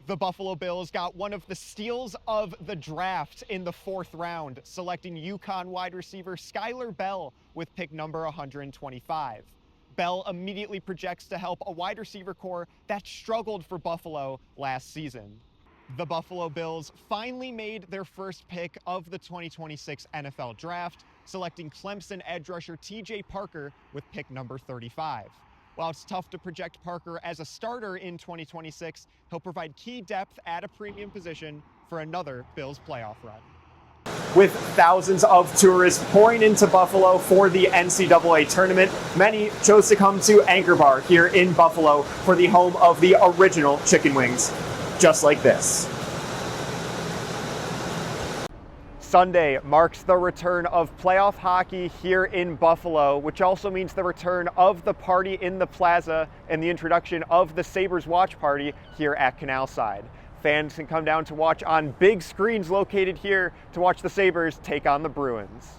The Buffalo Bills got one of the steals of the draft in the 4th round, selecting UConn wide receiver Skylar Bell with pick number 125. Bell immediately projects to help a wide receiver core that struggled for Buffalo last season. The Buffalo Bills finally made their first pick of the 2026 NFL Draft, selecting Clemson edge rusher TJ Parker with pick number 35. While it's tough to project Parker as a starter in 2026, he'll provide key depth at a premium position for another Bills playoff run. With thousands of tourists pouring into Buffalo for the NCAA tournament, many chose to come to Anchor Bar here in Buffalo for the home of the original chicken wings, just like this. Sunday marks the return of playoff hockey here in Buffalo, which also means the return of the party in the plaza and the introduction of the Sabres watch party here at Canalside. Fans can come down to watch on big screens located here to watch the Sabres take on the Bruins.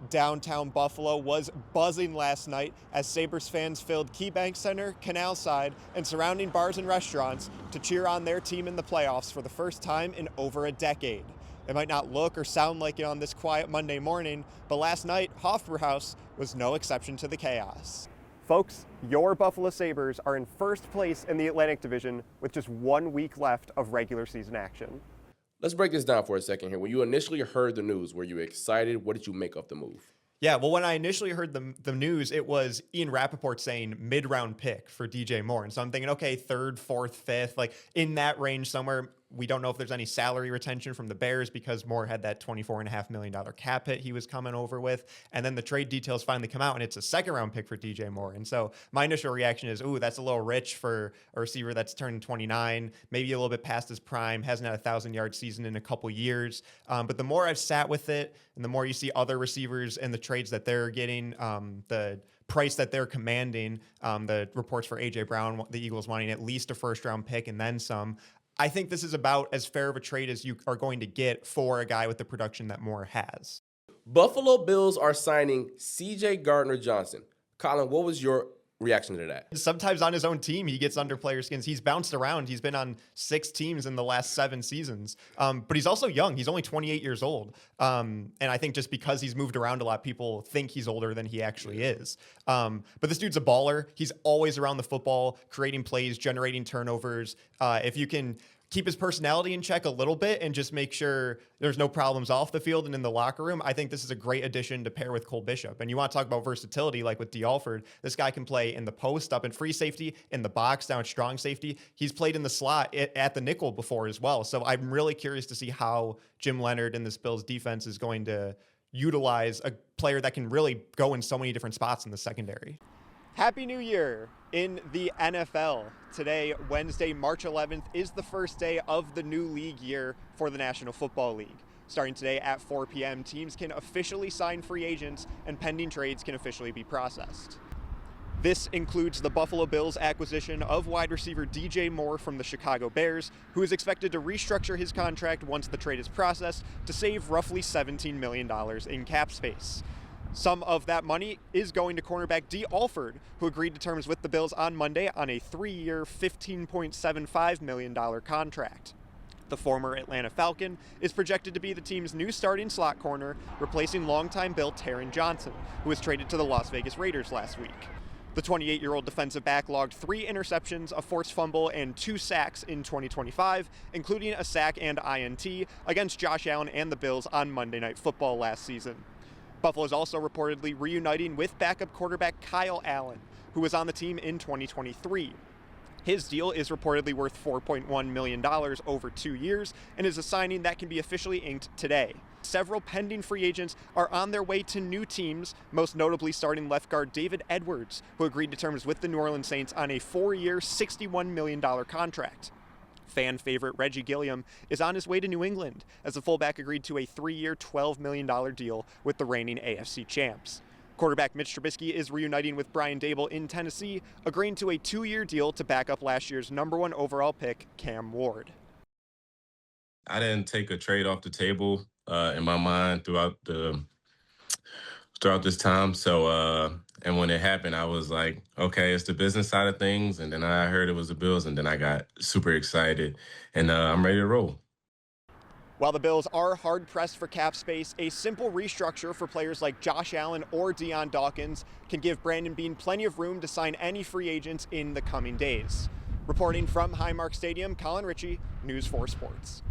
Downtown Buffalo was buzzing last night as Sabres fans filled KeyBank Center, Canalside, and surrounding bars and restaurants to cheer on their team in the playoffs for the first time in over a decade. It might not look or sound like it on this quiet Monday morning, but last night, Hofbrauhaus was no exception to the chaos. Folks, your Buffalo Sabres are in first place in the Atlantic Division with just 1 week left of regular season action. Let's break this down for a second here. When you initially heard the news, were you excited? What did you make of the move? Yeah, well, when I initially heard the news, it was Ian Rappaport saying mid-round pick for DJ Moore. And so I'm thinking, okay, 3rd, 4th, 5th, like in that range somewhere. We don't know if there's any salary retention from the Bears because Moore had that $24.5 million cap hit he was coming over with. And then the trade details finally come out, and it's a 2nd-round pick for DJ Moore. And so my initial reaction is, ooh, that's a little rich for a receiver that's turning 29, maybe a little bit past his prime, hasn't had a 1,000-yard season in a couple years. But the more I've sat with it, and the more you see other receivers and the trades that they're getting, the price that they're commanding, the reports for A.J. Brown, the Eagles wanting at least a 1st-round pick and then some, I think this is about as fair of a trade as you are going to get for a guy with the production that Moore has. Buffalo Bills are signing C.J. Gardner-Johnson. Colin, what was your reaction to that? Sometimes on his own team, he gets under player skins. He's bounced around. He's been on 6 teams in the last 7 seasons. But he's also young. He's only 28 years old. And I think just because he's moved around a lot, people think he's older than he actually is. But this dude's a baller. He's always around the football, creating plays, generating turnovers. If you can keep his personality in check a little bit and just make sure there's no problems off the field and in the locker room, I think this is a great addition to pair with Cole Bishop. And you want to talk about versatility, like with D. Alford, this guy can play in the post, up in free safety, in the box, down at strong safety. He's played in the slot at the nickel before as well. So I'm really curious to see how Jim Leonard and this Bills defense is going to utilize a player that can really go in so many different spots in the secondary. Happy New Year in the NFL. Today, Wednesday, March 11th, is the first day of the new league year for the National Football League. Starting today at 4 p.m., teams can officially sign free agents and pending trades can officially be processed. This includes the Buffalo Bills' acquisition of wide receiver DJ Moore from the Chicago Bears, who is expected to restructure his contract once the trade is processed to save roughly $17 million in cap space. Some of that money is going to cornerback D. Alford, who agreed to terms with the Bills on Monday on a 3-year, $15.75 million contract. The former Atlanta Falcon is projected to be the team's new starting slot corner, replacing longtime Bill Taron Johnson, who was traded to the Las Vegas Raiders last week. The 28-year-old defensive back logged 3 interceptions, a forced fumble, and 2 sacks in 2025, including a sack and INT against Josh Allen and the Bills on Monday Night Football last season. Buffalo is also reportedly reuniting with backup quarterback Kyle Allen, who was on the team in 2023. His deal is reportedly worth $4.1 million over 2 years and is a signing that can be officially inked today. Several pending free agents are on their way to new teams, most notably starting left guard David Edwards, who agreed to terms with the New Orleans Saints on a 4-year, $61 million contract. Fan favorite Reggie Gilliam is on his way to New England, as the fullback agreed to a 3-year, $12 million deal with the reigning AFC champs. Quarterback Mitch Trubisky is reuniting with Brian Daboll in Tennessee, agreeing to a 2-year deal to back up last year's #1 overall pick, Cam Ward. I didn't take a trade off the table in my mind throughout the throughout this time. So, and when it happened, I was like, okay, it's the business side of things. And then I heard it was the Bills, and then I got super excited, and I'm ready to roll. While the Bills are hard-pressed for cap space, a simple restructure for players like Josh Allen or Deion Dawkins can give Brandon Beane plenty of room to sign any free agents in the coming days. Reporting from Highmark Stadium, Colin Richey, News 4 Sports.